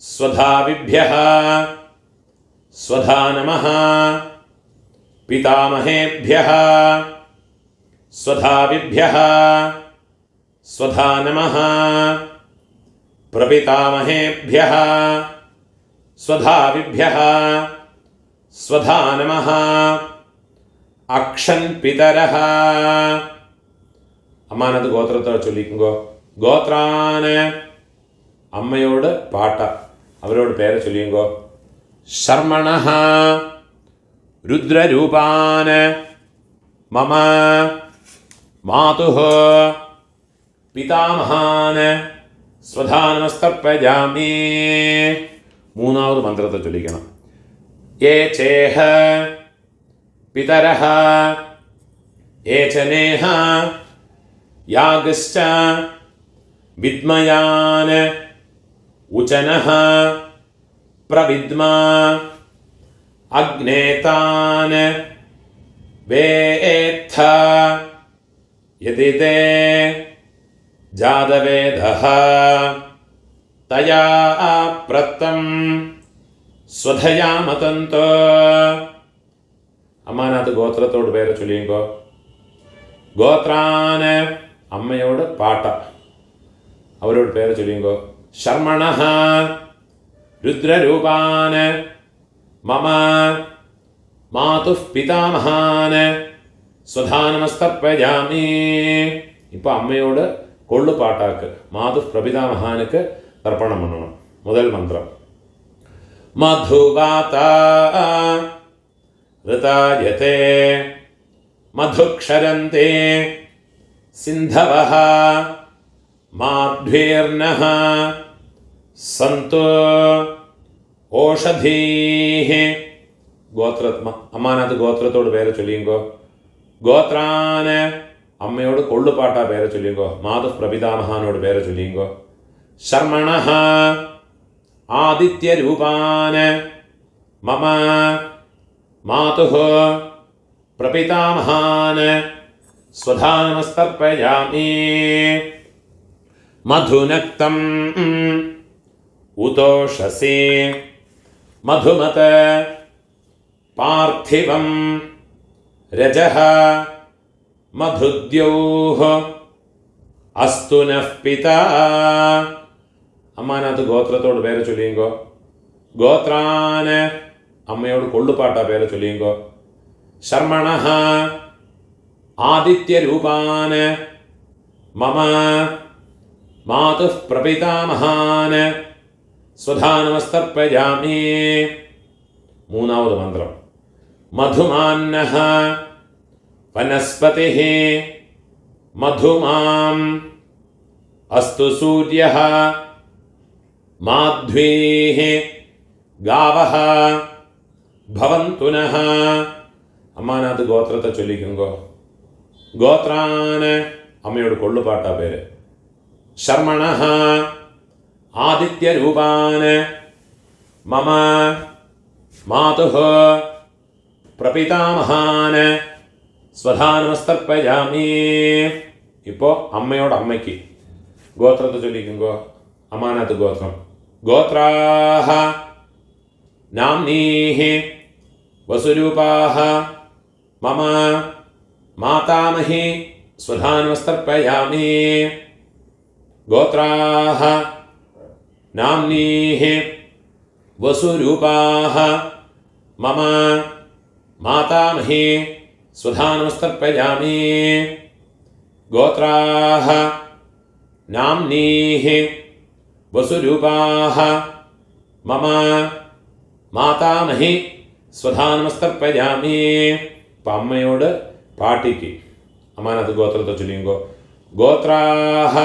സ്വധാവിഭ്യഃ സ്വധാ നമഃ പിതാമഹേഭ്യഃ സ്വധാവിഭ്യഃ സ്വധാ നമഃ പ്രപിതാമഹേഭ്യഃ സ്വധാവിഭ്യഃ സ്വധാ നമഃ അക്ഷൻ പിതരഃ. അമ്മാനത് ഗോത്രത്തെ ചൊല്ലിക്കുങ്കോ. ഗോത്രാന് അമ്മയോട് പാട്ട, അവരോട് പേര് ചൊല്ലിയുങ്കോ. ശർമ്മണഃ രുദ്രരൂപാന് മമ മാതുഃ പിതാമഹാന് സ്വധാ നമസ്തർപ്പയാമി. മൂന്നാമത് മന്ത്രത്തെ ചൊല്ലിക്കണം. യേ ചേഹ പിതരഃ യേ ച നേഹ യാഗശ്ച വിദ്മയാന് ഉചനഃ പ്രവിദ്മാ അഗ്നേതാന് വേത്ഥ യതി തേ ജാതവേദഃ തയാ പ്രത്തം സ്വധയാ മതന്തു. അമ്മാനകത്ത് ഗോത്രത്തോട് പേര് ചൊല്ലിയുങ്കോ. ഗോത്രാന് അമ്മയോട് പാട്ട, അവരോട് പേര് ചൊല്ലിയുങ്കോ. ശർമ്മണഃ രുദ്രരൂപാന് മമ മാതുഃ പിതാമഹാന് സ്വധാ നമസ്തർപ്പയാമി. ഇപ്പൊ അമ്മയോട് കൊള്ളുപാട്ടാക്ക് മാതുഃ പ്രപിതാമഹാനുക്ക് തർപ്പണം പണ്ണണം. മുതൽ മന്ത്രം. മധുവാത ഋതായതേ മധുക്ഷരന്തേ സിന്ധവഃ മാധ്വീർനഃ സന്തു ഓഷധീഃ. അമ്മാനകത്ത് ഗോത്രത്തോട് പേര് ചൊല്ലിയുങ്കോ. ഗോത്രാന് അമ്മയോട് കൊള്ളുപാട്ട പേര് ചൊല്ലിയുങ്കോ. മാതുഃ പ്രപിതാമഹാനോട് പേര് ചൊല്ലിയുങ്കോ. ശർമ്മണഃ ആദിത്യരൂപാന് മമ മാതുഃ പ്രപിതാമഹാന് സ്വധാ നമസ്തർപ്പയാമി. മധുനക്തം ഉതോഷസേ മധുമത പാർത്ഥിവം രജഃ മധുദ്യൗഃ അസ്തു നഃ പിതാ. അമ്മാനകത്ത് ഗോത്രത്തോട് പേരെ ചൊല്ലിയുങ്കോ. ഗോത്രാന് അമ്മയോട് കൊള്ളുപാട്ടാ പേരെ ചൊല്ലിയുങ്കോ. ശർമ്മണഃ ആദിത്യരൂപാന് മമ മാതുഃ പ്രപിതാമഹാന് സ്വധാനമസ്തർപ്പയാമി. മൂന്നാമത് മന്ത്രം. മധുമാന്നഃ വനസ്പതിഃ മധുമാം അസ്തു സൂര്യഃ മാധ്വീഃ ഗാവഃ ഭവന്തു നഃ. അമ്മാനകത്ത് ഗോത്രത്തെ ചൊല്ലിക്കുങ്കോ. ഗോത്രാന് അമ്മയോട് കൊള്ളുപാട്ടാ പേര്. ശർമ്മണഃ ആദിത്യരൂപാന് മമ മാതുഃ പ്രപിതാമഹാന് സ്വധാനമസ്തർപ്പയാമി. ഇപ്പോൾ അമ്മയോട് അമ്മയ്ക്ക് ഗോത്രത്തെ ചൊല്ലിക്കുങ്കോ. അമ്മാനകത്ത് ഗോത്രം. ഗോത്രാഃ നാംനീഃ വസുരൂപാഃ മമ മാതാമഹി സ്വധാനമസ്തർപ്പയാമി. ഗോത്രാഃ നാംനീഃ വസുരൂപാഃ മമ മാതാമഹി സ്വധാനമസ്തർപ്പയാമി. ഗോത്രാഃ നാംനീഃ വസുരൂപാഃ മമ മാതാമഹി സ്വധാനമസ്തർപ്പയാമി. അപ്പം അമ്മയോട് പാട്ടിക്ക് അമ്മാനകത്ത് ഗോത്രത്തെ ചൊല്ലിയുങ്കോ. ഗോത്രാഃ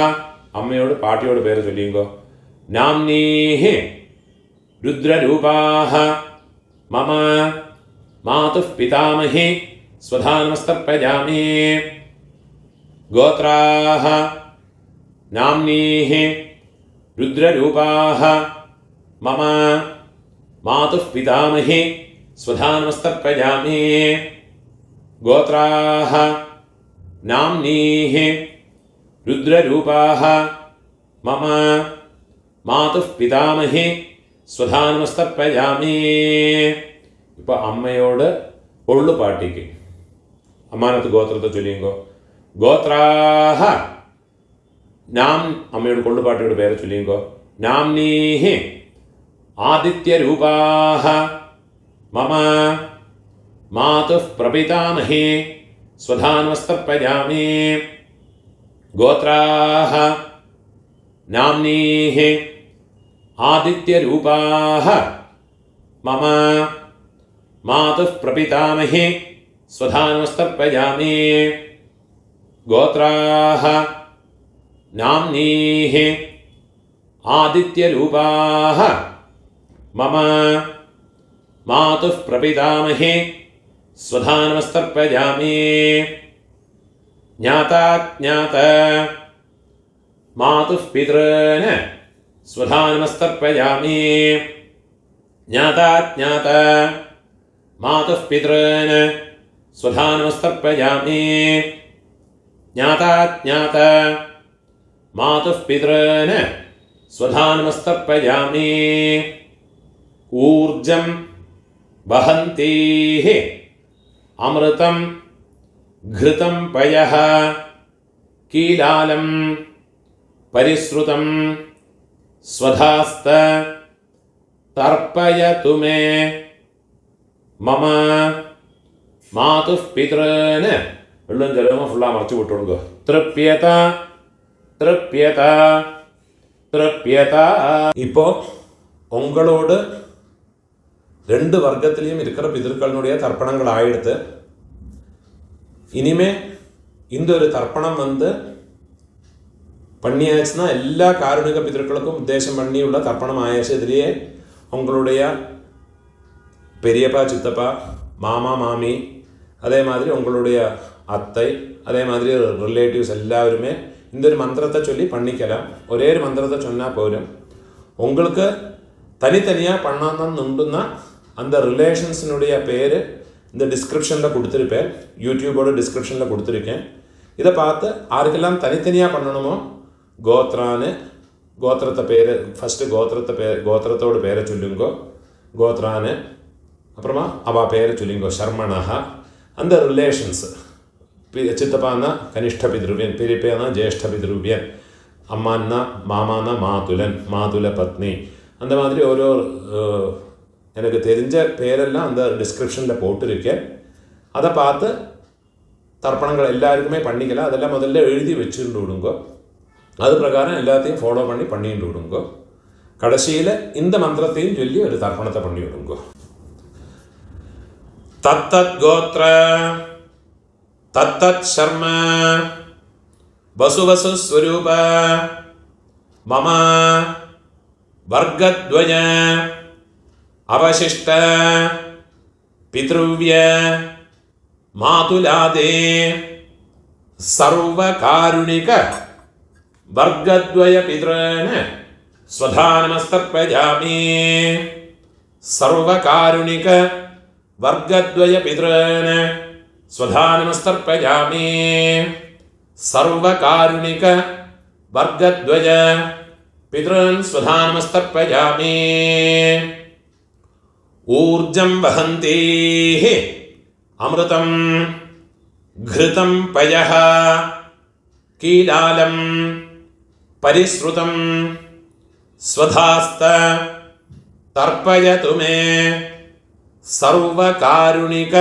അമ്മയോട് പാട്ടിയോട് പേര് ചൊല്ലിയുങ്കോ. നാംനീഃ രുദ്രരൂപാഃ മമ മാതുഃ പിതാമഹി സ്വധാനമസ്തർപ്പയാമി. ഗോത്രാഃ നാംനീഃ രുദ്രരൂപാഃ മമ മാതുഃ പിതാമഹി സ്വധാനമസ്തർപ്പയാമി. ഗോത്രാഃ നാംനീഃ രുദ്രരൂപാഃ മമ മാതുഃ പിതാമഹി സ്വധാനമസ്തർപ്പയാമി. ഇപ്പോൾ അമ്മയോട് കൊള്ളു പാട്ടിക്ക് അമ്മാനത്ത് ഗോത്രത്തെ ചൊല്ലിയുങ്കോ. ഗോത്രാഃ നാം അമ്മയോട് കൊള്ളുപാട്ടിയുടെ പേരെ ചൊല്ലിയുങ്കോ. നാംനീഃ ആദിത്യരൂപാഃ മമ മാതുഃ പ്രപിതാമഹി സ്വധാനമസ്തർപ്പയാമി. ഗോത്രാഃ നാംനീഃ ആദിത്യരൂപാഃ മമ മാതുഃ പ്രപിതാമഹി സ്വധാനമസ്തർപ്പയാമി. ഗോത്രാഃ നാംനീഃ ആദിത്യരൂപാഃ മമ മാതുഃ പ്രപിതാമഹി സ്വധാനമസ്തർപ്പയാമി. ജ്ഞാതാജ്ഞാത മാതുഃ പിതॄന് സ്വധാനമസ്തർപ്പയാമി. ജ്ഞാതാജ്ഞാത മാതുഃ പിതॄന് സ്വധാനമസ്തർപ്പയാമി. ജ്ഞാതാജ്ഞാത മാതുഃ പിതॄന് സ്വധാനമസ്തർപ്പയാമി. ഊർജം വഹന്തീഃ അമൃതം ഘൃതം പയഃ കീലാലം പരിശ്രുതം സ്വധാസ്ത തർപ്പയതു മേ മമ മാതുഃ പിതॄന്. വെള്ളം ജലമോ ഫുള്ളാ മറച്ചു വിട്ടുകൊടുക്കുക. തൃപ്യത തൃപ്യത തൃപ്യത. ഇപ്പോൾ ഉങ്ങളോട് രണ്ട് വർഗത്തിലെയും இருக்கிற பிதர்களுடைய தர்ப்பணங்களாயிடுத்து. இனிமே இந்த ஒரு தர்ப்பணம் பண்ணியாச்சுன்னா எல்லா காருணிக பிதர்களுக்கும் உத்தேசம் பண்ணியுள்ள தர்ப்பணம் ஆயாச்சு. இதுலேயே உங்களுடைய பெரியப்பா சித்தப்பா மாமா மாமி அதே மாதிரி உங்களுடைய அத்தை அதே மாதிரி ரிலேட்டிவ்ஸ் எல்லாருமே இந்த ஒரு மந்திரத்தை சொல்லி பண்ணிக்கலாம். ஒரே ஒரு மந்திரத்தை சொன்னால் போதும். உங்களுக்கு தனித்தனியாக பண்ணணும்னா அந்த ரிலேஷன்ஸினுடைய பேர் இந்த டிஸ்கிரிப்ஷனில் கொடுத்துருப்பேன். யூடியூபோட டிஸ்கிரிப்ஷனில் கொடுத்துருக்கேன். இதை பார்த்து யாருக்கெல்லாம் தனித்தனியாக பண்ணணுமோ கோத்ரான்னு கோத்திரத்தை பேர் ஃபஸ்ட்டு கோத்திரத்தோட பேரை சொல்லுங்கோ, கோத்ரான்னு. அப்புறமா அவள் பேரை சொல்லுங்கோ, ஷர்மணா. அந்த ரிலேஷன்ஸ், சித்தப்பான்னா கனிஷ்ட பித்ருவியன், பெரியப்பேனா ஜேஷ்ட பித்ருவியன், அம்மான்னா மாமானா மாதுலன், மாதுல பத்னி. அந்த மாதிரி ஓரோ எனக்கு தெரிஞ்ச பேரெல்லாம் அந்த டிஸ்கிரிப்ஷனில் போட்டிருக்கேன். அதை பார்த்து தர்ப்பணங்கள் எல்லாருக்குமே பண்ணிக்கலாம். அதெல்லாம் முதல்ல எழுதி வச்சுட்டு விடுங்கோ. அது பிரகாரம் எல்லாத்தையும் ஃபாலோ பண்ணிட்டு விடுங்கோ. கடைசியில் இந்த மந்திரத்தையும் சொல்லி ஒரு தர்ப்பணத்தை பண்ணி விடுங்கோ. தத்தத் கோத்ர தத்தத் ஷர்ம வசுவசு ஸ்வரூப மம வர்க்கத்வய அவசிஷ்ட பித்ருவ்ய மாதுலாதே சர்வகாருணிக வர்க்கத்வய பித்ரேன ஸ்வதானமஸ்தர்ப்பயாமி. சர்வகாருணிக வர்க்கத்வய பித்ரேன ஸ்வதானமஸ்தர்ப்பயாமி. சர்வகாருணிக வர்க்கத்வய பித்ரன் ஸ்வதானமஸ்தர்ப்பயாமி. ஊர்ஜம் வஹந்தேஹ அமிர்தம் घृतं पयः कीलालं परिश्रुतं स्वधास्त तर्पयतु मे सर्वकारुणिक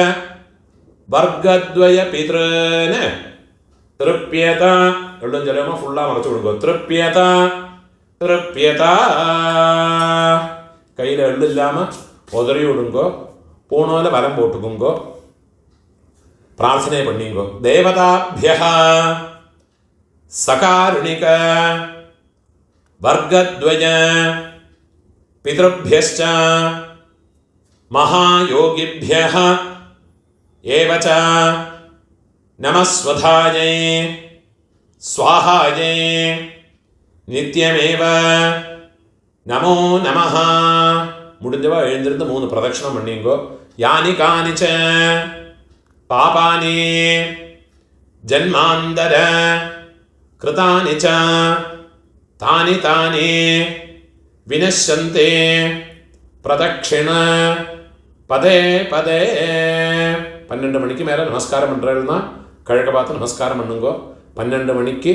वर्गद्वय पितॄन् तृप्यत एल्लum चलमा फुल्ला मरच्चु कोडुंगो तृप्यत तृप्यत कैयिल एल्लum इल्लाम उदरी विडुंगो पूणोल बलम पोट्टुकोंगो प्रार्थने पण्णिंगो देवताभ्यः सकारुणिक वर्गद्वय पितृभ्यश्च महायोगिभ्यः एव च नमः स्वधायै स्वाहायै नित्यमेव नमो नमः मुडिंजवा एഴുந்திருந்து மூணு பிரதட்சணம் பண்ணிங்கோ யானி கானிச்ச पापानि जन्मांतर कृतानि च तानि तानि विनश्यन्ते प्रदक्षिण पदे पदे 12 மணிக்கு மேலே நமஸ்காரம் பண்ணுறேன்னா கிழக்க பார்த்து நமஸ்காரம் பண்ணுங்கோ 12 மணிக்கு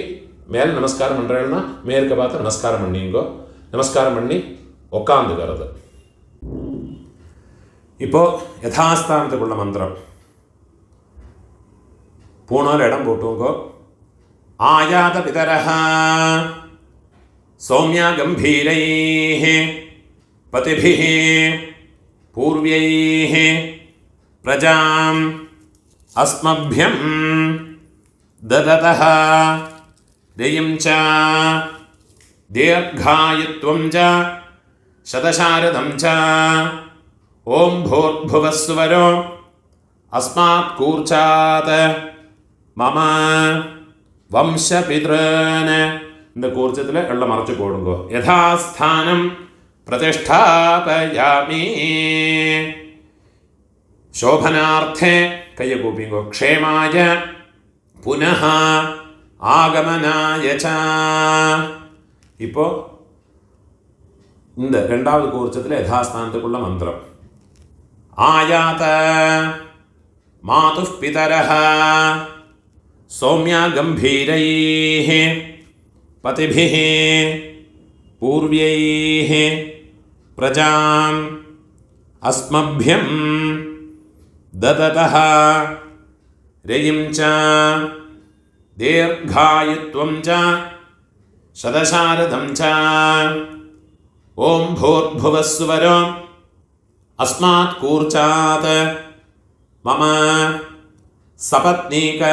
மேலே நமஸ்காரம் பண்ணுறேன்னா மேற்க பார்த்து நமஸ்காரம் பண்ணிங்கோ நமஸ்காரம் பண்ணி உட்காந்துக்கிறது இப்போது யதாஸ்தானத்துக்குள்ள மந்திரம் பூணால் இடம் போட்டுங்கோ ஆயாத பிதரஹ சௌமியா கம்பீரைஹ பதிபிஹ பூர்வைஹ பிரஜாம் அஸ்மப்யம் தததஹ தயம் ச தீர்காயுத்வம் ச சதசாரதம் ச ஓம் பூர்புவஸ்வரோ அஸ்மாத் கூர்ச்சாத் மம வம்சபித்ரன் இந்த கூர்ச்சத்தில் எல்லாம் மறைச்சு போடுங்கோ யதாஸ்தானம் பிரதிஷ்டாபயாமி சோபனார்த்தே கையை கூப்பிங்கோ க்ஷேமாய புனः ஆகமனாய ச இப்போ இந்த ரெண்டாவது கூர்ச்சத்தில் யதாஸ்தானத்துக்குள்ள மந்திரம் ஆயாத மாதுः பிதரः सौम्या गंभीरैः पतिभिः पूर्व्यैः प्रजाम् अस्मभ्यं ददतः रयिं च दीर्घायुत्वं च शतशारदं च ॐ भूर्भुवस्सुवरो अस्मात् कूर्चात् मम सपत्नीक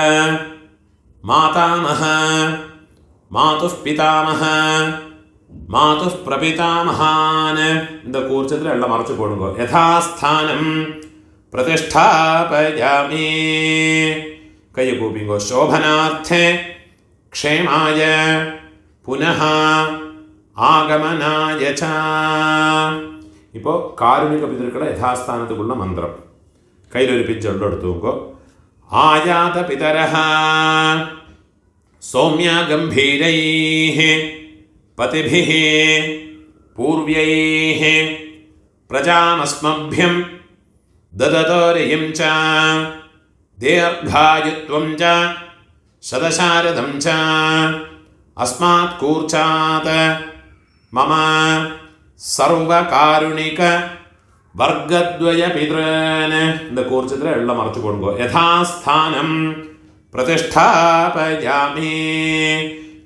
मातामह मातुः पितामह मातुः प्रपितामहान् இந்த கூர்ச்சத்தில் எல்லாம் மறைச்சு போடுங்க யதாஸ்தானம் பிரதிஷ்டாபயாமி கையை கூப்பிங்கோ சோபனார்த்தே க்ஷேமாய புனः ஆகமனாய ச இப்போ காருணிக பிதர்களை யதாஸ்தானத்துக்குள்ள மந்திரம் கையில் ஒரு பிஞ்சொல்லு எடுத்துக்கோ ஆயாத பிதரஹ சௌமியா கம்பீரைஹ पतिभिः पूर्व्यैः प्रजामस्मभ्यं ददतोरियं च दीर्घायुत्वं च शतशारदं च अस्मात् कूर्चात् मम सर्वकारुणिक वर्गद्वय पितॄन् இந்த கூர்ச்சத்தில் எல்லாம் மறைச்சு கொடுங்கோ யதாஸ்தானம் प्रतिष्ठापयामि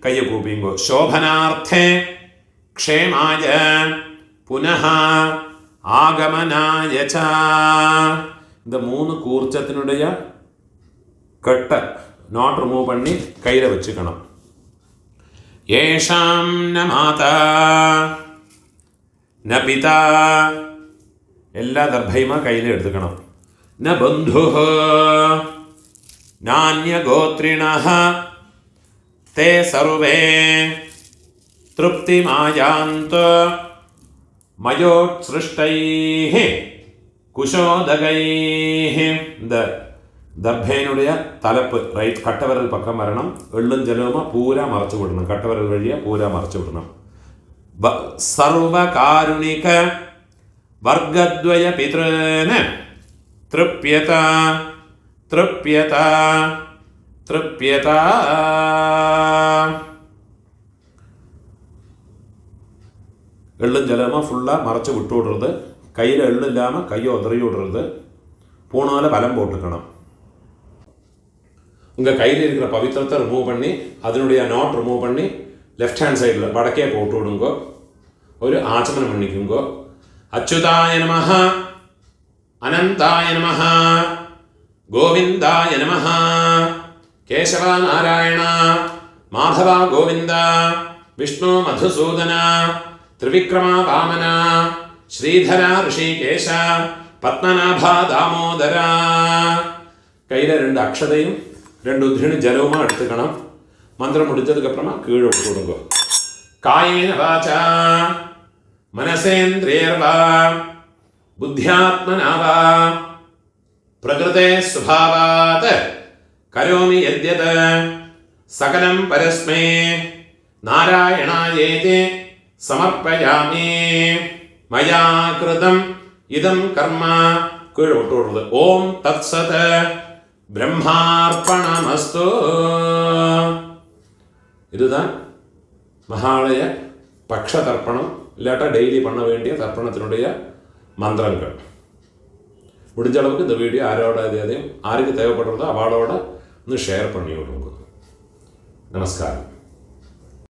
கையை கூப்பிங்கோ शोभनार्थे क्षेमाय पुनः आगमनाय च இந்த மூணு கூர்ச்சத்தினுடைய கட்ட நாட் ரிமூவ் பண்ணி கையில் வச்சுக்கணும் ஏஷாம் ந மாதா ந பிதா എല്ലാ ദർഭയുമാ കയ്യിൽ എടുത്തുക്കണം ന ബന്ധു നാന്യഗോത്രിണഃ തേ സർവേ തൃപ്തിമായാന്തു മയോത്സൃഷ്ടൈഃ കുശോദകൈഃ இந்த ദർഭേനുடைய തലപ്പ് റൈറ്റ് കട്ടവരൽ പക്കം വരണം എള്ളും ജലവുമാ പൂരാ മറച്ചു വിടണം കട്ടവരൽ വഴിയാ പൂരാ മറച്ചു വിടണം സർവകാരുണിക വർഗദ്വയ പിതॄന് തൃപ്യത തൃപ്യത തൃപ്യത എള്ളും ജലമ ഫുള്ളാ മറച്ച് വിട്ടു വിടരുത് കയ്യിൽ എള്ളില്ലാമ കയ്யை ഉതറി விடுறது பூணால பலம் போட்டுக்கணும் உங்கள் கையில் இருக்கிற பவித்திரத்தை ரிமூவ் பண்ணி அதனுடைய நாட் ரிமூவ் பண்ணி லெஃப்ட் ஹேண்ட் சைடில் வடக்கே போட்டு விடுங்கோ ஒரு ஆச்சமனம் பண்ணிக்குங்கோ அச்சுதாய நமः அனந்தாய நமः கோவிந்தாய நமः கேசவ நாராயண மாதவ கோவிந்த விஷ்ணு மதுசூதன ത്രിവിക്രമ വാമന ശ്രീധര ഋഷികേശ പത്മനാഭ ദാമോദര കയ്യിലെ 2 അക്ഷതയും 2 ഉദ്ധിണി ജലവുമാ എടുത്തുക്കണം മന്ത്രം മുടിച്ചതുക്കപ്പുറമാ കീഴെ വിട്ടു കൊടുക്കുക കായേന വാച മനസേന്ദ്രിയർവാ ബുദ്ധ്യാത്മനാ വാ പ്രകൃതേ സ്വഭാവാത് കരോമി യദ്യത് സകലം പരസ്മൈ നാരായണായേതി സമർപ്പയാമി മയാ കൃതം ഇദം കർമ്മ കീഴെ വിട്ടുകൊടുത്തത് ഓം തത്സത് பிரம்மார்ப்பணமஸ்து இதுதான் மகாலய பக்ஷ தர்ப்பணம் இல்லாட்டா டெய்லி பண்ண வேண்டிய தர்ப்பணத்தினுடைய மந்திரங்கள் முடிஞ்ச அளவுக்கு இந்த வீடியோ யாருக்கு தேவைப்படுறதோ அவளோட ஷேர் பண்ணி விடுங்க நமஸ்காரம்